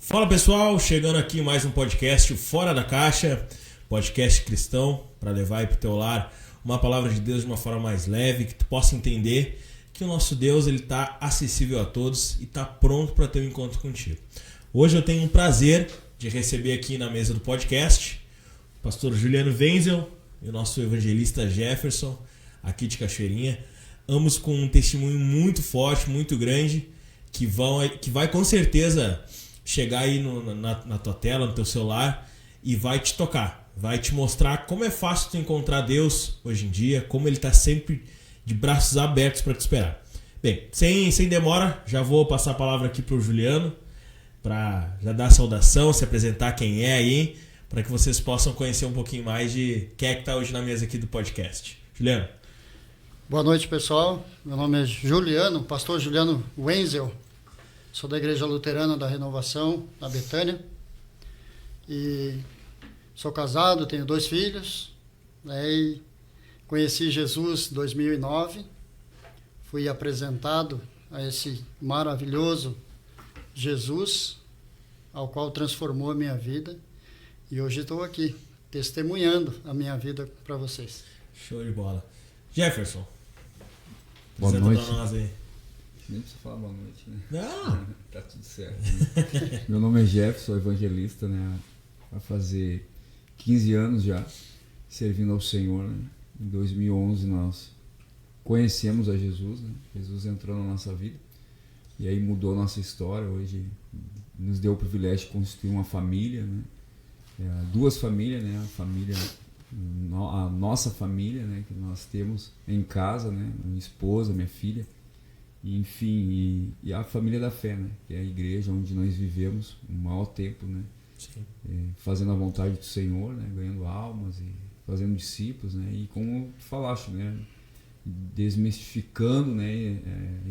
Fala pessoal, chegando aqui mais um podcast Fora da Caixa, podcast cristão, para levar aí pro teu lar uma palavra de Deus de uma forma mais leve, que tu possa entender que o nosso Deus ele tá acessível a todos e tá pronto para ter um encontro contigo. Hoje eu tenho um prazer de receber aqui na mesa do podcast o pastor Juliano Wenzel e o nosso evangelista Jefferson, aqui de Cachoeirinha, ambos com um testemunho muito forte, muito grande, que vai com certeza chegar aí na tua tela, no teu celular e vai te tocar, vai te mostrar como é fácil tu encontrar Deus hoje em dia, como ele está sempre de braços abertos para te esperar. Bem, sem demora, já vou passar a palavra aqui para o Juliano, para já dar a saudação, se apresentar quem é aí, para que vocês possam conhecer um pouquinho mais de quem é que está hoje na mesa aqui do podcast. Juliano. Boa noite, pessoal. Meu nome é Juliano, pastor Juliano Wenzel. Sou da Igreja Luterana da Renovação, na Betânia. E sou casado, tenho 2 filhos. E conheci Jesus em 2009. Fui apresentado a esse maravilhoso Jesus, ao qual transformou a minha vida. E hoje estou aqui, testemunhando a minha vida para vocês. Show de bola. Jefferson. Boa noite. Pra nós aí. Nem precisa falar boa noite, né? Não. Tá tudo certo. Né? Meu nome é Jefferson, sou evangelista, né? Vai fazer 15 anos já, servindo ao Senhor, né? Em 2011 nós conhecemos a Jesus, né? Jesus entrou na nossa vida e aí mudou a nossa história. Hoje nos deu o privilégio de constituir uma família, né? 2 famílias, né? A nossa família, né? Que nós temos em casa, né? Minha esposa, minha filha. Enfim, e a família da fé, né? Que é a igreja onde nós vivemos o maior tempo, né? Fazendo a vontade do Senhor, né? Ganhando almas e fazendo discípulos, né? E como tu falaste, né? Desmistificando, né?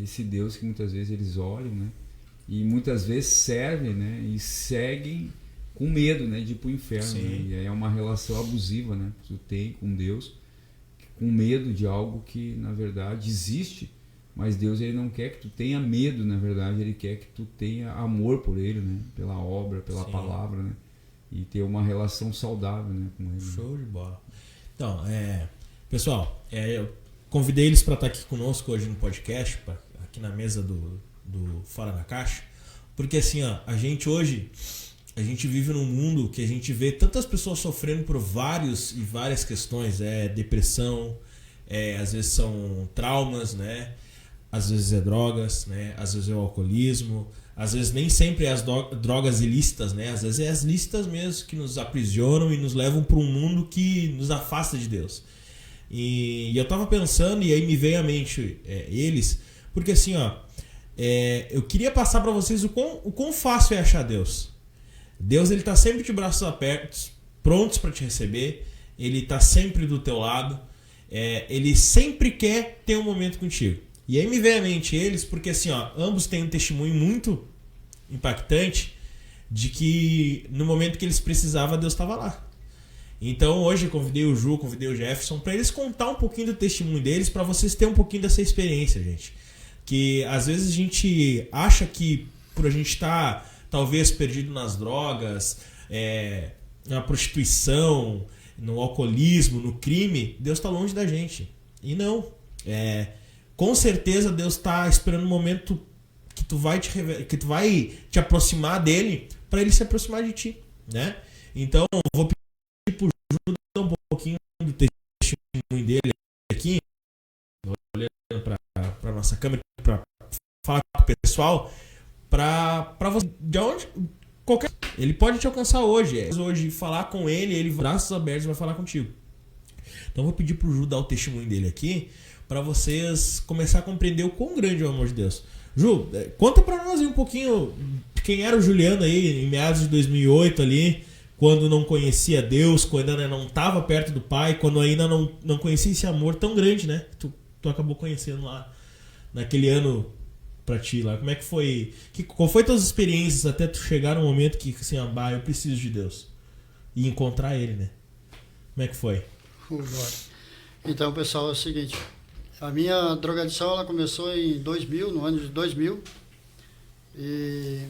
Esse Deus que muitas vezes eles olham, né? E muitas vezes servem, né? E seguem com medo, né? De ir pro inferno, né? E aí é uma relação abusiva, né? Que tu tem com Deus, com medo de algo que na verdade existe. Mas Deus ele não quer que tu tenha medo, na verdade, ele quer que tu tenha amor por ele, né? Pela obra, pela palavra, né? E ter uma relação saudável, né? Com ele. Show de bola. Então, pessoal, eu convidei eles para estar aqui conosco hoje no podcast, aqui na mesa do Fora da Caixa, porque assim, ó, a gente vive num mundo que a gente vê tantas pessoas sofrendo por várias questões, depressão, às vezes são traumas, né? Às vezes é drogas, né? Às vezes é o alcoolismo, às vezes nem sempre é as drogas ilícitas, né? Às vezes é as lícitas mesmo que nos aprisionam e nos levam para um mundo que nos afasta de Deus. E eu tava pensando, e aí me veio à mente eles, porque assim, ó, eu queria passar para vocês o quão fácil é achar Deus. Deus ele tá sempre de braços abertos, prontos para te receber, ele tá sempre do teu lado, ele sempre quer ter um momento contigo. E aí me veio à mente eles, porque assim, ó, ambos têm um testemunho muito impactante de que no momento que eles precisavam, Deus estava lá. Então hoje eu convidei o Ju, convidei o Jefferson para eles contar um pouquinho do testemunho deles, para vocês terem um pouquinho dessa experiência, gente. Que às vezes a gente acha que por a gente estar talvez perdido nas drogas, na prostituição, no alcoolismo, no crime, Deus está longe da gente. E não. Com certeza Deus está esperando um momento que tu vai te aproximar dele para ele se aproximar de ti, né? Então eu vou pedir pro Ju dar um pouquinho do testemunho dele aqui, olhando para nossa câmera, para falar com o pessoal, para você de onde ele pode te alcançar hoje falar com ele braços abertos vai falar contigo. Então eu vou pedir pro Ju dar o testemunho dele aqui, para vocês começar a compreender o quão grande é o amor de Deus. Ju, conta para nós aí um pouquinho quem era o Juliano aí em meados de 2008 ali, quando não conhecia Deus, quando ainda não estava perto do Pai, quando ainda não conhecia esse amor tão grande, né? Tu acabou conhecendo lá naquele ano para ti lá. Como é que foi? Qual foi tuas experiências até tu chegar no momento que assim, eu preciso de Deus e encontrar ele, né? Como é que foi? Então, pessoal, é o seguinte. A minha drogadição ela começou em 2000, no ano de 2000. E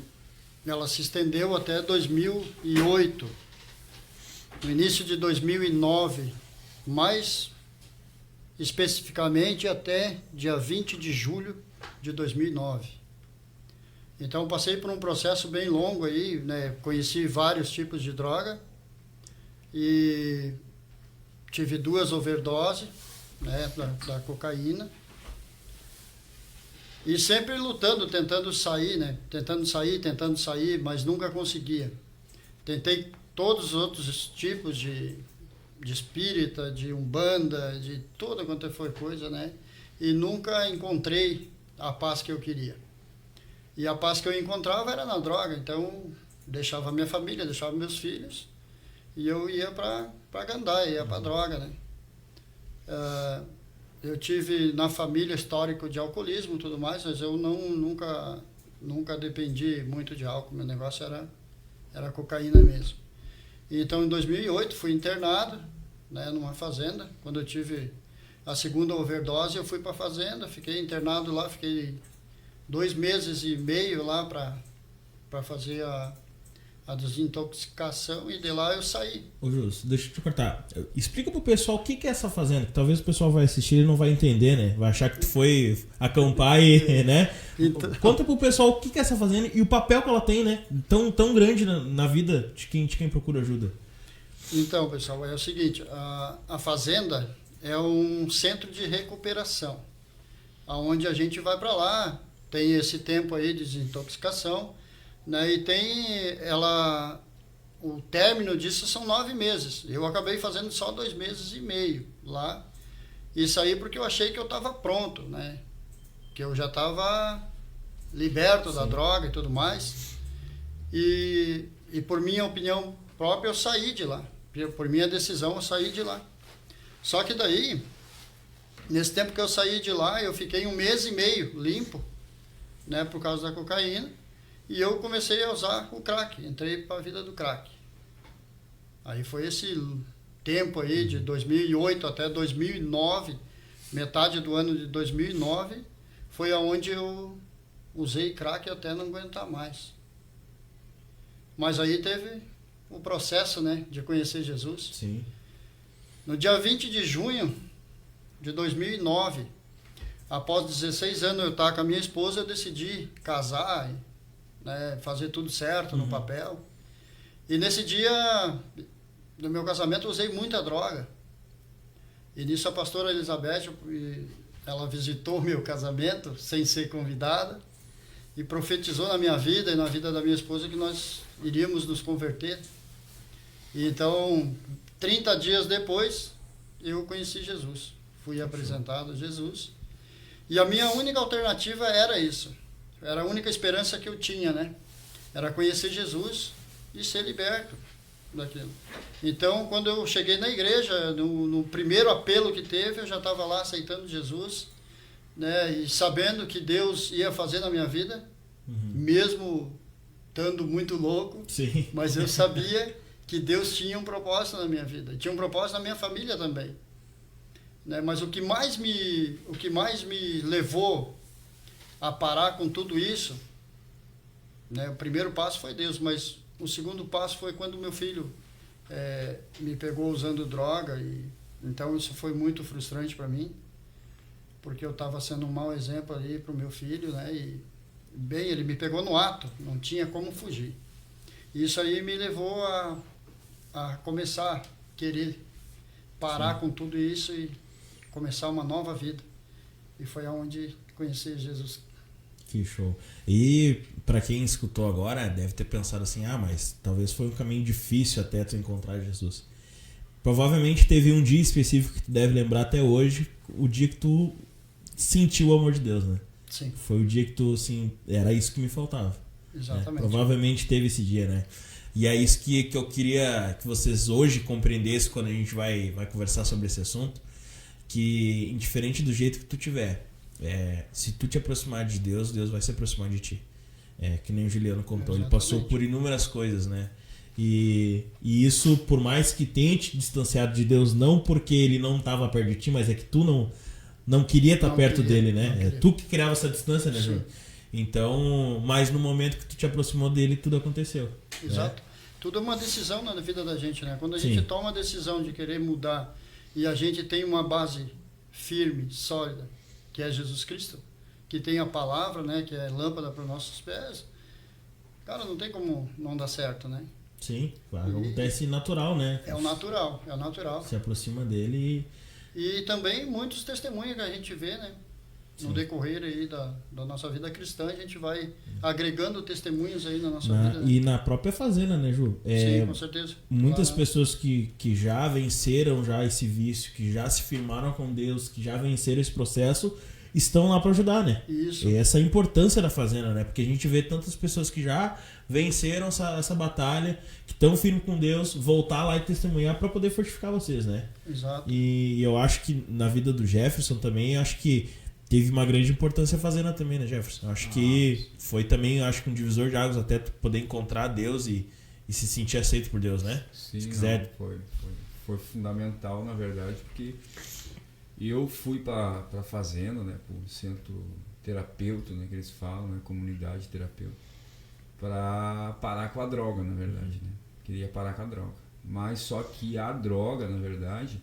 ela se estendeu até 2008. No início de 2009, mais especificamente até dia 20 de julho de 2009. Então passei por um processo bem longo aí, né? Conheci vários tipos de droga e tive 2 overdoses, né, da cocaína. E sempre lutando, tentando sair, né? Tentando sair, mas nunca conseguia. Tentei todos os outros tipos de espírita, de umbanda, de toda quanto foi coisa, né? E nunca encontrei a paz que eu queria. E a paz que eu encontrava era na droga, então deixava minha família, deixava meus filhos e eu ia para Gandaia, ia para droga, né? Eu tive na família histórico de alcoolismo e tudo mais, mas eu nunca dependi muito de álcool, meu negócio era cocaína mesmo. Então, em 2008, fui internado, né, numa fazenda. Quando eu tive a segunda overdose, eu fui para a fazenda, fiquei internado lá, fiquei 2 meses e meio lá para fazer a desintoxicação, e de lá eu saí. Ô Jus, deixa eu te cortar. Explica pro pessoal o que é essa fazenda, que talvez o pessoal vai assistir e não vai entender, né? Vai achar que tu foi acampar e, né? Então... Conta pro pessoal o que é essa fazenda e o papel que ela tem, né? Tão grande na vida de quem procura ajuda. Então, pessoal, é o seguinte, a fazenda é um centro de recuperação, onde a gente vai para lá, tem esse tempo aí de desintoxicação, né, e o término disso são 9 meses. Eu acabei fazendo só 2 meses e meio lá. Isso aí porque eu achei que eu estava pronto, né? Que eu já estava liberto da droga e tudo mais. E por minha opinião própria, eu saí de lá. Por minha decisão, eu saí de lá. Só que daí, nesse tempo que eu saí de lá, eu fiquei 1 mês e meio limpo, né? Por causa da cocaína. E eu comecei a usar o crack, entrei para a vida do crack. Aí foi esse tempo aí de 2008 até 2009, metade do ano de 2009, foi aonde eu usei crack até não aguentar mais. Mas aí teve o processo, né, de conhecer Jesus. Sim. No dia 20 de junho de 2009, após 16 anos eu estar com a minha esposa, eu decidi casar, né, fazer tudo certo no papel. E nesse dia do meu casamento eu usei muita droga. E nisso a pastora Elizabeth, ela visitou o meu casamento sem ser convidada e profetizou na minha vida e na vida da minha esposa que nós iríamos nos converter. E então, 30 dias depois, eu conheci Jesus. Fui apresentado a Jesus. E a minha única alternativa era isso. Era a única esperança que eu tinha, né? Era conhecer Jesus e ser liberto daquilo. Então, quando eu cheguei na igreja, no primeiro apelo que teve, eu já estava lá aceitando Jesus, né? E sabendo que Deus ia fazer na minha vida, mesmo estando muito louco. Sim. Mas eu sabia que Deus tinha um propósito na minha vida. Tinha um propósito na minha família também. Né? Mas o que mais me levou a parar com tudo isso, né? O primeiro passo foi Deus, mas o segundo passo foi quando meu filho me pegou usando droga, e então isso foi muito frustrante para mim, porque eu estava sendo um mau exemplo ali para o meu filho, né? E bem, ele me pegou no ato, não tinha como fugir. E isso aí me levou a começar a querer parar com tudo isso e começar uma nova vida. E foi aonde conheci Jesus. Que show. E para quem escutou agora, deve ter pensado assim, mas talvez foi um caminho difícil até tu encontrar Jesus. Provavelmente teve um dia específico que tu deve lembrar até hoje, o dia que tu sentiu o amor de Deus, né? Sim. Foi o dia que tu, assim, era isso que me faltava. Exatamente. Né? Provavelmente teve esse dia, né? E é isso que eu queria que vocês hoje compreendessem quando a gente vai conversar sobre esse assunto, que indiferente do jeito que tu tiver, se tu te aproximar de Deus, Deus vai se aproximar de ti. Que nem o Juliano contou, ele passou por inúmeras coisas, né? E isso, por mais que tenha te distanciado de Deus, não porque ele não estava perto de ti, mas é que tu não queria estar perto dele, né? É tu que criava essa distância, né, Júlio? Então, mas no momento que tu te aproximou dele, tudo aconteceu. Exato. Tudo é uma decisão na vida da gente, né? Quando a gente toma a decisão de querer mudar e a gente tem uma base firme, sólida, que é Jesus Cristo, que tem a palavra, né? Que é lâmpada para os nossos pés, cara, não tem como não dar certo, né? Sim, acontece natural, né? É o natural, é o natural. Se aproxima dele E também muitos testemunhos que a gente vê, né? No decorrer aí da nossa vida cristã, a gente vai agregando testemunhos aí na nossa vida. Né? E na própria fazenda, né, Ju? Sim, com certeza. Muitas Lá, pessoas que já venceram já esse vício, que já se firmaram com Deus, que já venceram esse processo, estão lá para ajudar, né? Isso. E essa é a importância da fazenda, né? Porque a gente vê tantas pessoas que já venceram essa batalha, que estão firmes com Deus, voltar lá e testemunhar para poder fortificar vocês, né? Exato. E eu acho que na vida do Jefferson também, acho que teve uma grande importância a fazenda também, né, Jefferson? Eu acho que foi também, acho que um divisor de águas até tu poder encontrar Deus e se sentir aceito por Deus, né? Sim, se quiser. Foi fundamental, na verdade, porque eu fui para a fazenda, né, para o centro terapeuta, né, que eles falam, né, comunidade terapeuta, para parar com a droga, na verdade, né? Queria parar com a droga. Mas só que a droga, na verdade,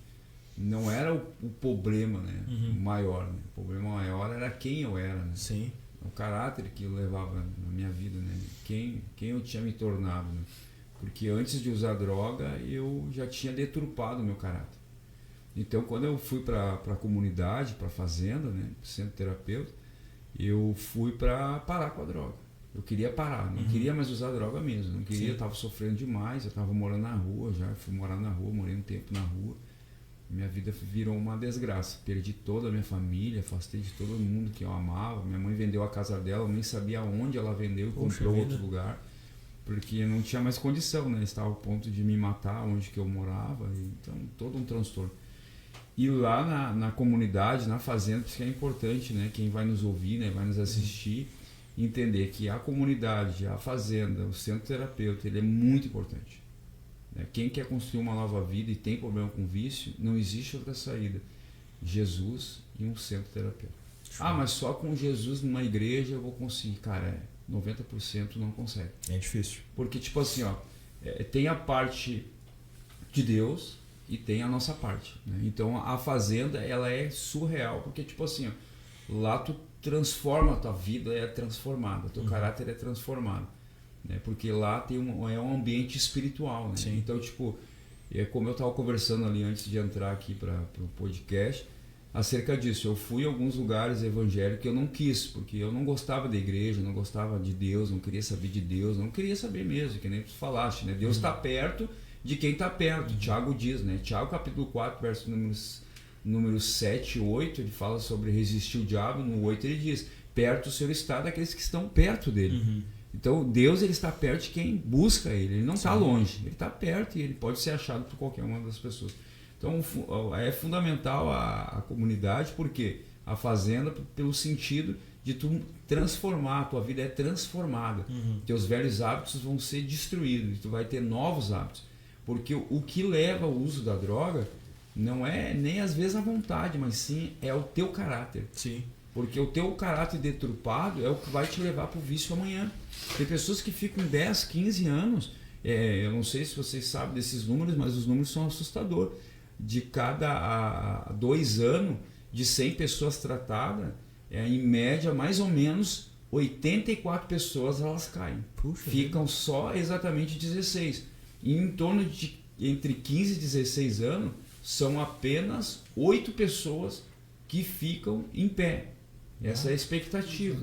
não era o problema, né, maior, né? O problema maior era quem eu era, né? Sim. O caráter que eu levava na minha vida, né? Quem eu tinha me tornado, né? Porque antes de usar droga, eu já tinha deturpado o meu caráter. Então, quando eu fui para a comunidade, para a fazenda, né, centro terapeuta, eu fui para parar com a droga. Eu queria parar, não queria mais usar droga mesmo. Não queria, eu estava sofrendo demais, eu estava morando na rua já, fui morar na rua, morei um tempo na rua. Minha vida virou uma desgraça. Perdi toda a minha família, afastei de todo mundo que eu amava. Minha mãe vendeu a casa dela, eu nem sabia onde ela vendeu e comprou outro lugar. Porque não tinha mais condição, né? Estava ao ponto de me matar onde que eu morava. Então, todo um transtorno. E lá na comunidade, na fazenda, isso que é importante, né? Quem vai nos ouvir, né? Vai nos assistir, entender que a comunidade, a fazenda, o centro terapeuta, ele é muito importante. Quem quer construir uma nova vida e tem problema com vício, não existe outra saída. Jesus e um centro terapeuta. Ah, mas só com Jesus numa igreja eu vou conseguir. Cara, 90% não consegue. É difícil. Porque, tipo assim, ó, tem a parte de Deus e tem a nossa parte, né? Então a fazenda, ela é surreal, porque, tipo assim, ó, lá tu transforma, a tua vida é transformada, teu caráter é transformado, né? Porque lá tem é um ambiente espiritual, né? Sim. Então, tipo, como eu estava conversando ali antes de entrar aqui para o podcast, acerca disso, eu fui a alguns lugares evangélicos que eu não quis, porque eu não gostava da igreja, não gostava de Deus, não queria saber de Deus, não queria saber mesmo, que nem tu falaste, né? Deus está perto de quem está perto. Tiago diz, né? Tiago capítulo 4, verso número 7 e 8, ele fala sobre resistir o diabo. No 8 ele diz, perto o Senhor está daqueles que estão perto dele. Então Deus, ele está perto de quem busca ele não está longe, ele está perto e ele pode ser achado por qualquer uma das pessoas. Então é fundamental a comunidade, porque a fazenda, pelo sentido de tu transformar, a tua vida é transformada, teus velhos hábitos vão ser destruídos, tu vai ter novos hábitos, porque o que leva ao uso da droga não é nem às vezes a vontade, mas sim é o teu caráter. Sim. Porque o teu caráter deturpado é o que vai te levar para o vício amanhã. Tem pessoas que ficam 10, 15 anos, eu não sei se vocês sabem desses números, mas os números são assustadores. De cada 2 anos, de 100 pessoas tratadas, em média, mais ou menos 84 pessoas elas caem. Puxa, ficam só exatamente 16. E em torno de entre 15 e 16 anos, são apenas 8 pessoas que ficam em pé. Essa é a expectativa.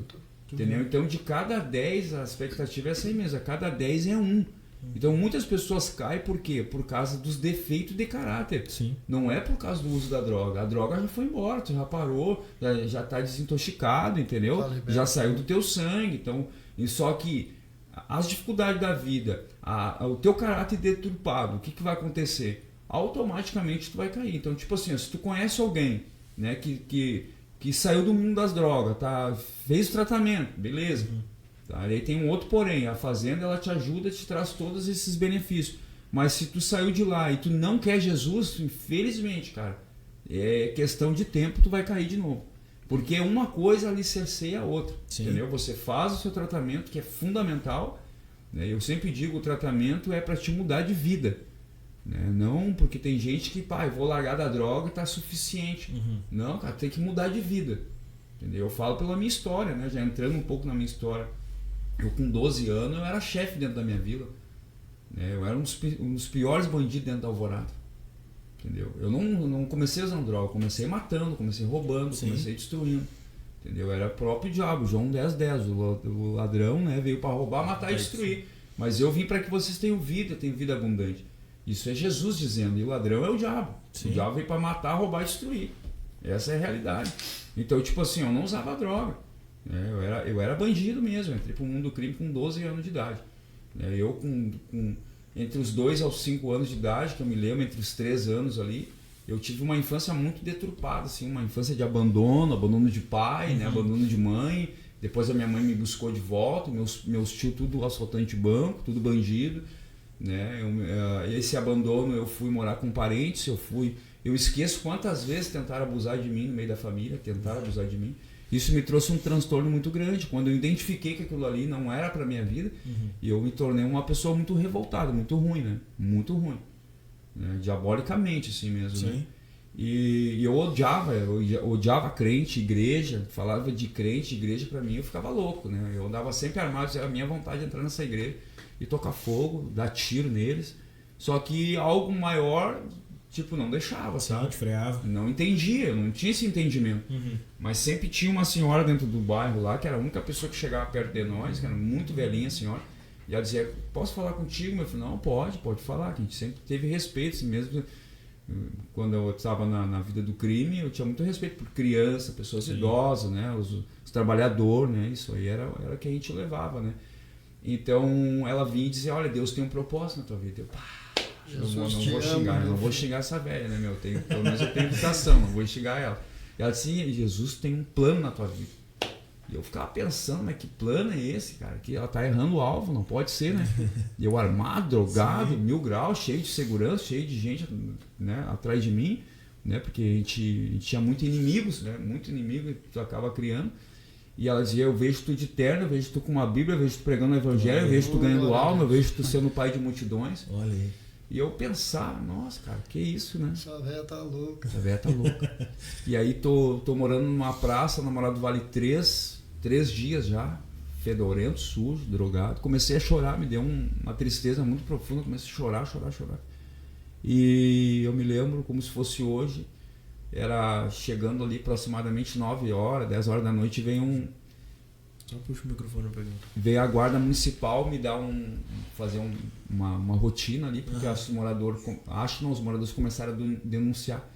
Entendeu? Então, de cada 10, a expectativa é essa aí mesmo. A cada 10 é 1. Então, muitas pessoas caem por quê? Por causa dos defeitos de caráter. Sim. Não é por causa do uso da droga. A droga já foi embora, tu já parou, já está desintoxicado, entendeu? Já saiu do teu sangue. Então, só que as dificuldades da vida, o teu caráter deturpado, o que vai acontecer? Automaticamente tu vai cair. Então, tipo assim, se tu conhece alguém, né, que saiu do mundo das drogas, tá, fez o tratamento, beleza. Tá, aí tem um outro porém, a fazenda ela te ajuda, te traz todos esses benefícios. Mas se tu saiu de lá e tu não quer Jesus, infelizmente, cara, é questão de tempo, tu vai cair de novo. Porque uma coisa alicerceia a outra, Sim. entendeu? Você faz o seu tratamento, que é fundamental, né? Eu sempre digo, o tratamento é para te mudar de vida, né? Não porque tem gente que, eu vou largar da droga e tá suficiente. Não, cara, tem que mudar de vida, entendeu? Eu falo pela minha história, né? Já entrando um pouco na minha história. Eu com 12 anos, eu era chefe dentro da minha vila, né? Eu era um dos piores bandidos dentro da Alvorada. Entendeu? Eu não comecei usando droga, comecei matando, comecei roubando, Sim. comecei destruindo. Entendeu? Era o próprio diabo, João 10:10, o ladrão, né, veio para roubar, matar e destruir. Mas eu vim para que vocês tenham vida abundante. Isso é Jesus dizendo, e o ladrão é o diabo. Sim. O diabo veio para matar, roubar e destruir. Essa é a realidade. Então, tipo assim, eu não usava droga, né? Eu era bandido mesmo, entrei para o mundo do crime com 12 anos de idade. Né? Eu com entre os 2 aos 5 anos de idade, que eu me lembro, entre os 3 anos ali, eu tive uma infância muito deturpada, assim, uma infância de abandono de pai, né, abandono de mãe. Depois a minha mãe me buscou de volta, meus tios tudo assaltante de banco, tudo bandido, né? Esse abandono eu fui morar com parentes, eu esqueço quantas vezes tentaram abusar de mim no meio da família, tentaram abusar de mim. Isso me trouxe um transtorno muito grande. Quando eu identifiquei que aquilo ali não era para minha vida, e eu me tornei uma pessoa muito revoltada, muito ruim, né? Muito ruim. Né? Diabolicamente, assim mesmo, Sim. né? E eu odiava crente, igreja, falava de crente, igreja, para mim eu ficava louco, né? Eu andava sempre armado, era a minha vontade de entrar nessa igreja e tocar fogo, dar tiro neles. Só que algo maior, não deixava, Sim, sabe? te freava. Não entendia, não tinha esse entendimento. Mas sempre tinha uma senhora dentro do bairro lá, que era a única pessoa que chegava perto de nós, que era muito velhinha a senhora, e ela dizia, posso falar contigo? Eu falei, não, pode falar, que a gente sempre teve respeito, assim, mesmo quando eu estava na vida do crime, eu tinha muito respeito por criança, pessoas idosas, né, os trabalhadores, né, isso aí era o que a gente levava, né. Então ela vinha e dizia, olha, Deus tem um propósito na tua vida. Eu não vou xingar essa velha, né, meu? Pelo menos eu tenho educação, não vou xingar ela. E ela disse, Jesus tem um plano na tua vida. E eu ficava pensando, mas que plano é esse, cara? Que ela tá errando o alvo, não pode ser, né? E eu armado, drogado, 1000 graus, cheio de segurança, cheio de gente, né, atrás de mim, né? Porque a gente tinha muitos inimigos, né? Muito inimigo que tu acaba criando. E ela dizia, eu vejo tu de terno, eu vejo tu com uma Bíblia, eu vejo tu pregando o Evangelho, eu vejo tu ganhando alma, eu vejo tu sendo pai de multidões. Olha aí. E eu pensava, nossa, cara, que isso, né? Essa velha tá louca. Essa velha tá louca. E aí tô morando numa praça, namorado do Vale 3 dias já, fedorento, sujo, drogado. Comecei a chorar, me deu uma tristeza muito profunda, comecei a chorar. E eu me lembro como se fosse hoje, era chegando ali aproximadamente 9 horas, 10 horas da noite, Só puxa o microfone pra mim. veio a guarda municipal me dar fazer uma rotina ali, porque os moradores começaram a denunciar.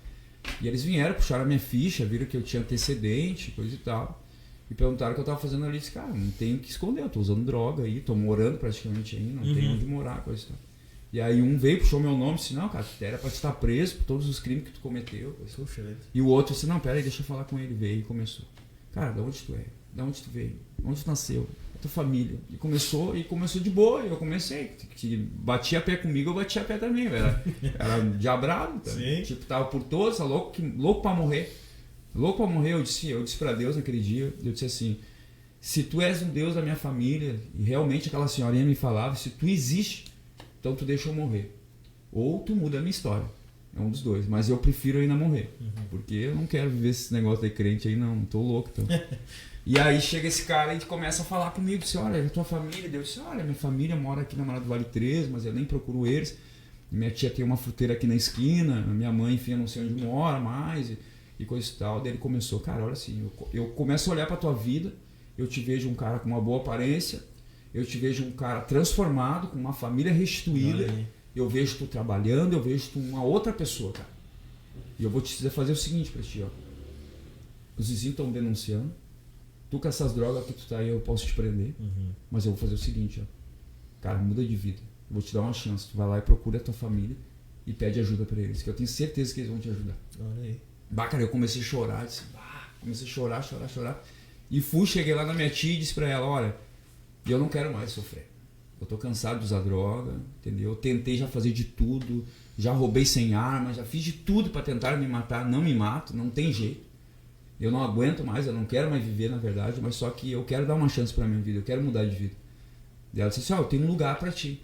E eles vieram, puxaram a minha ficha, viram que eu tinha antecedente, coisa e tal. E perguntaram o que eu tava fazendo ali. Eu disse, cara, não tenho o que esconder, eu tô usando droga aí, tô morando praticamente aí, não tenho onde morar, coisa e tal. E aí um veio, puxou meu nome e disse, não, cara, era pra te estar preso por todos os crimes que tu cometeu. E o outro disse, não, pera aí, deixa eu falar com ele. Veio e começou. Cara, de onde tu é? De onde tu veio? Onde tu nasceu? A tua família? E começou de boa. Eu comecei. Que batia pé comigo, eu batia pé também. Era diabrado. Tá? Tipo, tava por todos, tá louco pra morrer. Louco pra morrer, eu disse pra Deus naquele dia, eu disse assim, se tu és um Deus da minha família, e realmente aquela senhorinha me falava, se tu existe, então tu deixa eu morrer. Ou tu muda a minha história. É um dos dois. Mas eu prefiro ainda morrer. Porque eu não quero viver esse negócio de crente aí, não. Tô louco, então. E aí chega esse cara e começa a falar comigo. Disse, olha, é a tua família? Eu disse, olha, minha família mora aqui na Morada do Vale 3, mas eu nem procuro eles. Minha tia tem uma fruteira aqui na esquina. Minha mãe, enfim, eu não sei onde mora mais. E coisa e tal. Daí ele começou, cara, olha assim, eu começo a olhar pra tua vida. Eu te vejo um cara com uma boa aparência. Eu te vejo um cara transformado, com uma família restituída. Eu vejo tu trabalhando, eu vejo tu uma outra pessoa, cara. E eu vou te fazer o seguinte pra ti, ó. Os vizinhos estão denunciando. Tu com essas drogas que tu tá aí, eu posso te prender. Mas eu vou fazer o seguinte, ó. Cara, muda de vida. Eu vou te dar uma chance. Tu vai lá e procura a tua família e pede ajuda pra eles, que eu tenho certeza que eles vão te ajudar. Olha aí. Bah, cara, eu comecei a chorar, comecei a chorar. E cheguei lá na minha tia e disse pra ela, olha, eu não quero mais sofrer. Eu tô cansado de usar droga, entendeu? Eu tentei já fazer de tudo, já roubei sem arma, já fiz de tudo pra tentar me matar, não me mato, não tem jeito. eu não aguento mais, eu não quero mais viver, na verdade, mas só que eu quero dar uma chance para minha vida, eu quero mudar de vida. E ela disse assim, eu tenho um lugar para ti.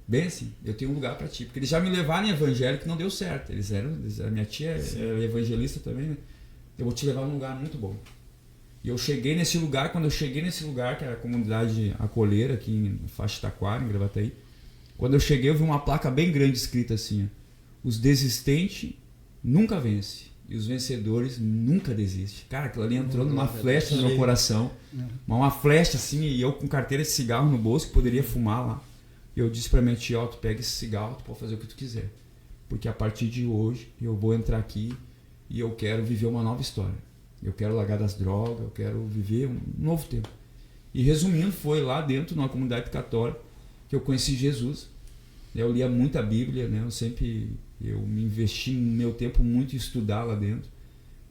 Bem assim, eu tenho um lugar para ti. Porque eles já me levaram em evangélico que não deu certo. A minha tia é evangelista também, né? Eu vou te levar num lugar muito bom. E eu cheguei nesse lugar, quando eu cheguei nesse lugar, que era a comunidade acolheira, aqui em Faixa Taquara, em Gravataí, quando eu cheguei eu vi uma placa bem grande escrita assim, os desistentes nunca vencem, e os vencedores nunca desistem. Cara, aquilo ali entrou numa flecha no meu coração, uma flecha assim, e eu com carteira de cigarro no bolso, que poderia fumar lá. E eu disse pra minha tia, tu pega esse cigarro, tu pode fazer o que tu quiser. Porque a partir de hoje eu vou entrar aqui e eu quero viver uma nova história. Eu quero largar das drogas, eu quero viver um novo tempo. E resumindo, foi lá dentro, numa comunidade católica, que eu conheci Jesus. Eu lia muita Bíblia, né? Eu me investi no meu tempo muito em estudar lá dentro.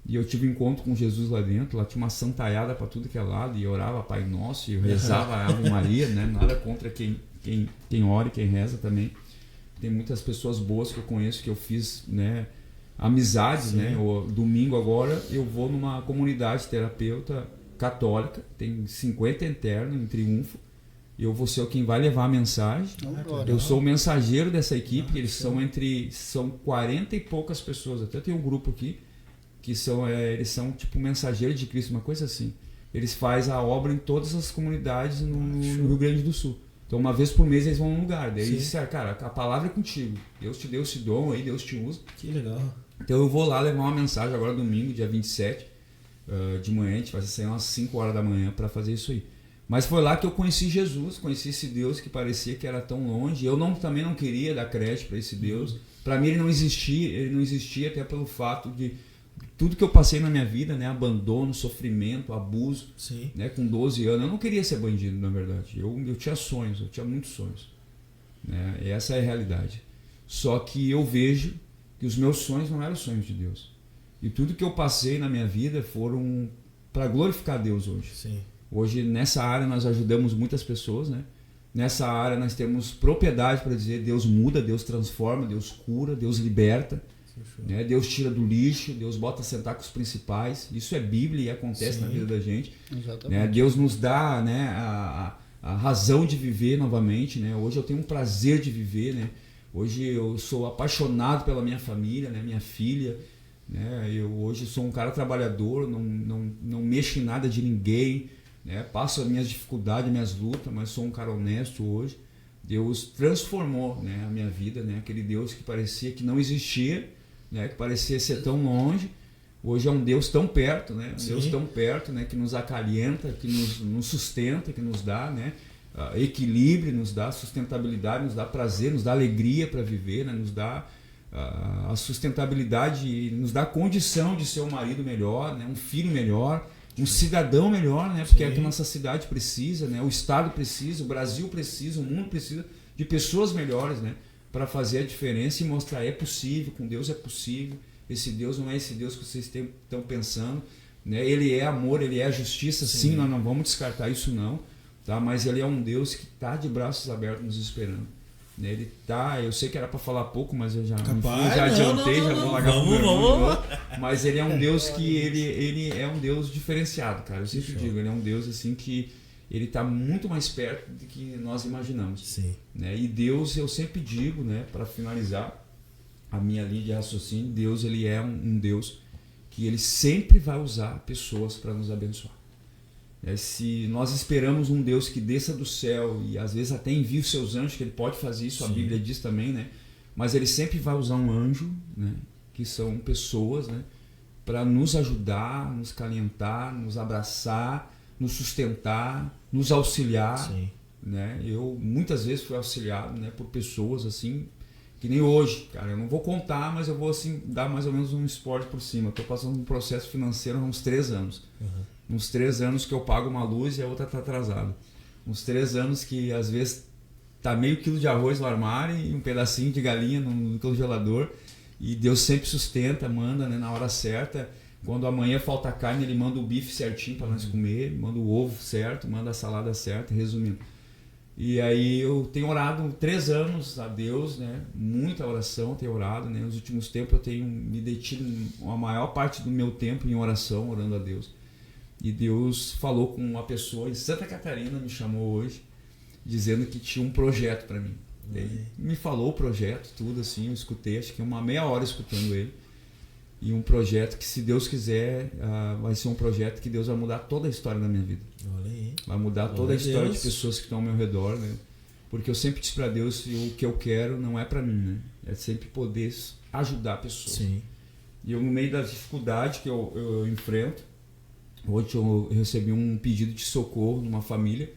E eu tive um encontro com Jesus lá dentro. Lá tinha uma santaiada para tudo que é lado. E eu orava Pai Nosso, e eu rezava a Ave Maria, né? Nada contra quem ora e quem reza também. Tem muitas pessoas boas que eu conheço, que eu fiz, né, amizades, sim, né? Domingo agora eu vou numa comunidade terapeuta católica, tem 50 internos em Triunfo. Eu vou ser quem vai levar a mensagem. Eu sou o mensageiro dessa equipe. Eles são 40 e poucas pessoas. Até tem um grupo aqui que eles são tipo mensageiros de Cristo, uma coisa assim. Eles fazem a obra em todas as comunidades no Rio Grande do Sul. Então uma vez por mês eles vão num lugar. Daí eles disseram, cara, a palavra é contigo. Deus te deu esse dom aí, Deus te usa. Que legal. Então eu vou lá levar uma mensagem agora domingo, dia 27, de manhã. A gente vai sair umas 5 horas da manhã para fazer isso aí. Mas foi lá que eu conheci Jesus, conheci esse Deus que parecia que era tão longe. Eu também não queria dar crédito para esse Deus. Para mim ele não existia até pelo fato de tudo que eu passei na minha vida, né? Abandono, sofrimento, abuso, né? Com 12 anos. Eu não queria ser bandido, na verdade. Eu tinha sonhos, eu tinha muitos sonhos, né? E essa é a realidade. Só que eu vejo que os meus sonhos não eram sonhos de Deus. E tudo que eu passei na minha vida foram para glorificar Deus hoje. Sim. Hoje, nessa área, nós ajudamos muitas pessoas, né? Nessa área, nós temos propriedade para dizer Deus muda, Deus transforma, Deus cura, Deus liberta, né? Deus tira do lixo, Deus bota a sentar com os principais. Isso é Bíblia e acontece, sim, na vida da gente. Né? Deus nos dá, né, a razão de viver novamente, né? Hoje eu tenho um prazer de viver, né? Hoje eu sou apaixonado pela minha família, né? Minha filha, né? Eu hoje sou um cara trabalhador, não mexo em nada de ninguém, né? Passo as minhas dificuldades, minhas lutas, mas sou um cara honesto hoje. Deus transformou, né, a minha vida, né? Aquele Deus que parecia que não existia, né, que parecia ser tão longe, hoje é um Deus tão perto, né? Um Deus tão perto, né, que nos acalenta, que nos sustenta, que nos dá, né, equilíbrio, nos dá sustentabilidade, nos dá prazer, nos dá alegria para viver, né? Nos dá a sustentabilidade, nos dá a condição de ser um marido melhor, né? Um filho melhor, um cidadão melhor, né? Porque é o que a nossa cidade precisa, né? O Estado precisa, o Brasil precisa, o mundo precisa de pessoas melhores, né? Para fazer a diferença e mostrar é possível, com Deus é possível. Esse Deus não é esse Deus que vocês estão pensando, né? Ele é amor, ele é justiça, sim, nós não vamos descartar isso não, tá? Mas ele é um Deus que está de braços abertos nos esperando. Ele tá, eu sei que era para falar pouco, mas eu já adiantei, já vou largar pro meu. Mas ele é um Deus que ele é um Deus diferenciado, cara. Eu sempre digo, ele é um Deus assim que ele está muito mais perto do que nós imaginamos. Sim. Né? E Deus, eu sempre digo, né, para finalizar a minha linha de raciocínio, Deus ele é um Deus que ele sempre vai usar pessoas para nos abençoar. Se nós esperamos um Deus que desça do céu e às vezes até envia os seus anjos, que ele pode fazer isso, sim, a Bíblia diz também, né? Mas ele sempre vai usar um anjo, né? Que são pessoas, né? Para nos ajudar, nos calentar, nos abraçar, nos sustentar, nos auxiliar, sim, né? Eu muitas vezes fui auxiliado, né, por pessoas assim, que nem hoje, cara, eu não vou contar, mas eu vou assim dar mais ou menos um spoiler por cima. Estou passando um processo financeiro há uns 3 anos. Uns 3 anos que eu pago uma luz e a outra está atrasada. Uns 3 anos que às vezes tá meio quilo de arroz no armário e um pedacinho de galinha no congelador. E Deus sempre sustenta, manda, né, na hora certa. Quando amanhã falta carne, ele manda o bife certinho para nós comer, manda o ovo certo, manda a salada certa, resumindo. E aí eu tenho orado 3 anos a Deus, né? Muita oração, tenho orado, né? Nos últimos tempos eu tenho me detido a maior parte do meu tempo em oração, orando a Deus. E Deus falou com uma pessoa em Santa Catarina, me chamou hoje, dizendo que tinha um projeto para mim. Ele me falou o projeto, tudo assim, eu escutei, acho que uma meia hora escutando ele. E um projeto que, se Deus quiser, vai ser um projeto que Deus vai mudar toda a história da minha vida. Olha aí. Vai mudar toda a história de pessoas que estão ao meu redor, né? Porque eu sempre disse para Deus que o que eu quero não é para mim, né? É sempre poder ajudar pessoas. Sim. E eu, no meio da dificuldade que eu enfrento, hoje eu recebi um pedido de socorro de uma família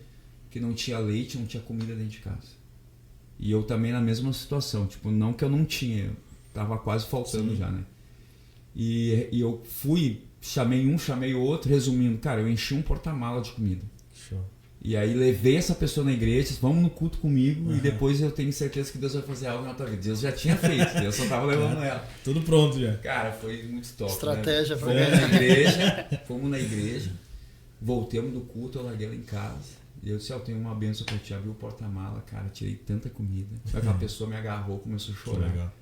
que não tinha leite, não tinha comida dentro de casa. E eu também na mesma situação, tipo, não que eu não tinha, tava quase faltando já, né? E eu fui, chamei um, chamei o outro, resumindo, cara, eu enchi um porta-mala de comida. Show. E aí levei essa pessoa na igreja, disse, vamos no culto comigo, e depois eu tenho certeza que Deus vai fazer algo na tua vida. Deus já tinha feito, eu só tava levando ela. Tudo pronto já. Cara, foi muito top. Estratégia, né? Fomos na igreja, voltamos do culto, eu larguei ela em casa. E eu disse, eu tenho uma bênção pra te abrir o porta-mala, cara, tirei tanta comida. Aquela pessoa me agarrou, começou a chorar. Legal.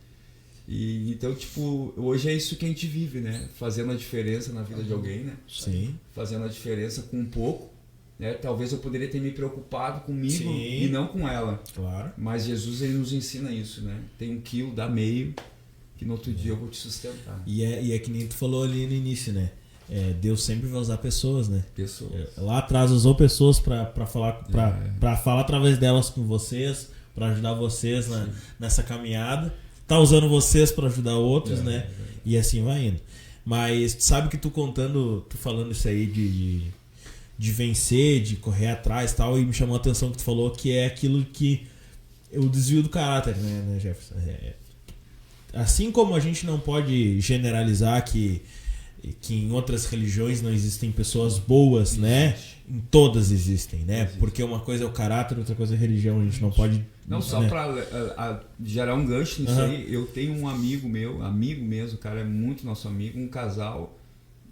E então, tipo, hoje é isso que a gente vive, né? Fazendo a diferença na vida de alguém, né? Sim. Fazendo a diferença com um pouco, né? Talvez eu poderia ter me preocupado comigo Sim. e não com ela. Claro. Mas Jesus, ele nos ensina isso, né? Tem 1 quilo, dá meio, que no outro dia eu vou te sustentar. E é que nem tu falou ali no início, né? Deus sempre vai usar pessoas, né? Pessoas. Lá atrás usou pessoas para falar, para falar através delas com vocês, para ajudar vocês nessa caminhada. Tá usando vocês para ajudar outros, né? E assim vai indo. Mas sabe que tu falando isso aí de vencer, de correr atrás e tal, e me chamou a atenção que tu falou que é aquilo que o desvio do caráter, né, Jefferson? Assim como a gente não pode generalizar que em outras religiões não existem pessoas boas, né? Em todas existem, né? Porque uma coisa é o caráter, outra coisa é a religião. A gente não pode... Não, só para gerar um gancho nisso aí, eu tenho um amigo meu, amigo mesmo, o cara é muito nosso amigo, um casal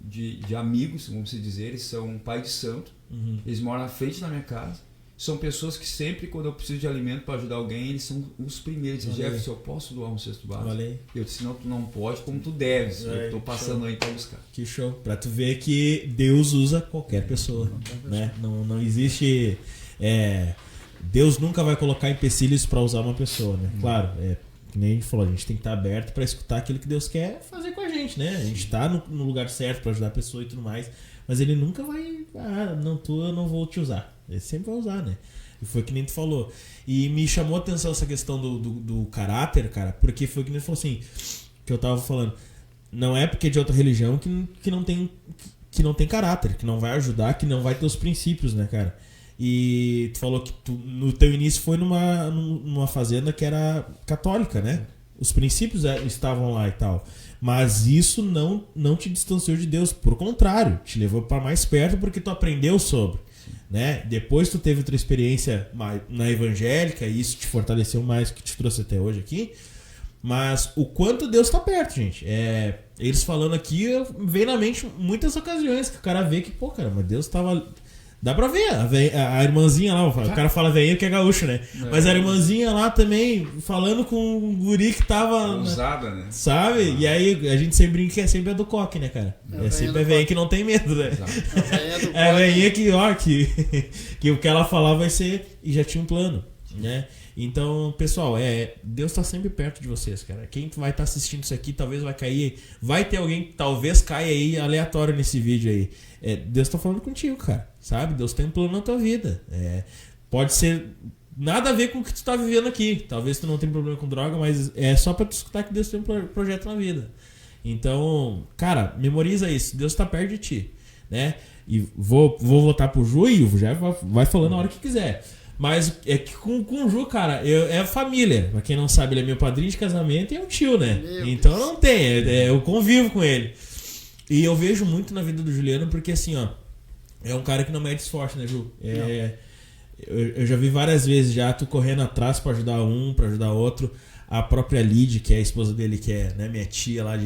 de amigos, vamos dizer, eles são pai de santo, eles moram na frente da minha casa. São pessoas que sempre, quando eu preciso de alimento para ajudar alguém, eles são os primeiros. Dizem, Jefferson, eu posso doar um cesto básico? Eu disse, não, tu não pode, como tu deves. Eu estou passando aí para buscar. Que show. Para tu ver que Deus usa qualquer pessoa. Né? Não existe... Deus nunca vai colocar empecilhos para usar uma pessoa. Né? Claro, que nem a gente falou, a gente tem que estar aberto para escutar aquilo que Deus quer fazer com a gente. Né? A gente está no lugar certo para ajudar a pessoa e tudo mais. Mas ele nunca vai... eu não vou te usar. Ele sempre vai usar, né? E foi que nem tu falou. E me chamou a atenção essa questão do caráter, cara, porque foi que nem tu falou assim, que eu tava falando. Não é porque é de outra religião que não tem caráter, que não vai ajudar, que não vai ter os princípios, né, cara? E tu falou que no teu início foi numa fazenda que era católica, né? Os princípios estavam lá e tal. Mas isso não te distanciou de Deus. Por contrário, te levou para mais perto porque tu aprendeu sobre. Né? Depois tu teve outra experiência na evangélica e isso te fortaleceu mais, que te trouxe até hoje aqui. Mas o quanto Deus está perto, gente. Eles falando aqui, vem na mente muitas ocasiões que o cara vê que, pô, cara, mas Deus estava... Dá pra ver, a irmãzinha lá, o cara fala velhinho que é gaúcho, né? Mas a irmãzinha lá também, falando com um guri que tava... Usada, né? Sabe? E aí a gente sempre brinca que é sempre a do coque, né, cara? Sempre a velhinha que não tem medo, né? É a velhinha que o que ela falar vai ser... E já tinha um plano, né? Então, pessoal, Deus tá sempre perto de vocês, cara. Quem vai estar assistindo isso aqui, talvez vai cair... Vai ter alguém que talvez caia aí aleatório nesse vídeo aí. Deus tá falando contigo, cara. Sabe? Deus tem um plano na tua vida. Pode ser nada a ver com o que tu tá vivendo aqui. Talvez tu não tenha problema com droga, mas é só pra tu escutar que Deus tem um projeto na vida. Então, cara, memoriza isso. Deus tá perto de ti, né? E vou voltar pro Ju e o Ju já vai falando a hora que quiser. Mas é que com o Ju, cara, é família. Pra quem não sabe, ele é meu padrinho de casamento e é um tio, né? Então não tem, eu convivo com ele. E eu vejo muito na vida do Juliano porque assim, ó, é um cara que não mede esforço, né, Ju? Eu já vi várias vezes já tu correndo atrás pra ajudar um, pra ajudar outro. A própria Lid, que é a esposa dele, que é, né, minha tia lá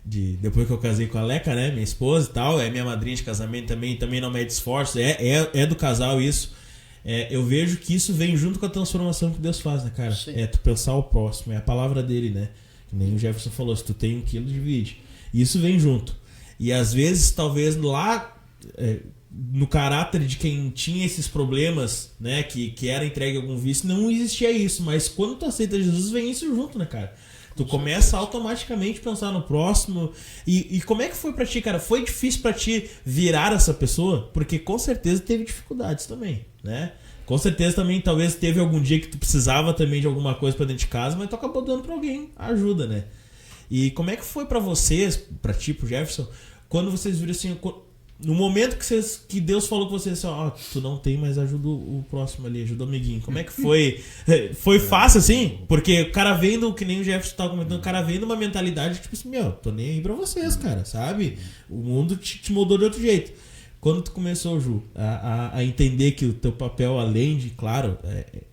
depois que eu casei com a Leca, né, minha esposa e tal, é minha madrinha de casamento também não mede esforço, é do casal isso. eu vejo que isso vem junto com a transformação que Deus faz, né, cara? Sim. É tu pensar o próximo, é a palavra dele, né? Que nem o Jefferson falou, se tu tem 1 quilo, divide. Isso vem junto. E às vezes, talvez lá, no caráter de quem tinha esses problemas, né, que era entregue a algum vício, não existia isso. Mas quando tu aceita Jesus, vem isso junto, né, cara? Tu começa automaticamente a pensar no próximo. E como é que foi pra ti, cara? Foi difícil pra ti virar essa pessoa? Porque com certeza teve dificuldades também, né? Com certeza também talvez teve algum dia que tu precisava também de alguma coisa pra dentro de casa, mas tu acabou dando pra alguém ajuda, né? E como é que foi pra vocês, pra ti, pro Jefferson, quando vocês viram assim... No momento que Deus falou com vocês assim, tu não tem, mas ajuda o próximo ali, ajuda o amiguinho. Como é que foi? Foi fácil assim? Porque o cara vendo, que nem o Jefferson tava comentando, o cara vendo uma mentalidade tipo assim, tô nem aí pra vocês, cara, sabe? O mundo te moldou de outro jeito. Quando tu começou, Ju, a entender que o teu papel, além de, claro,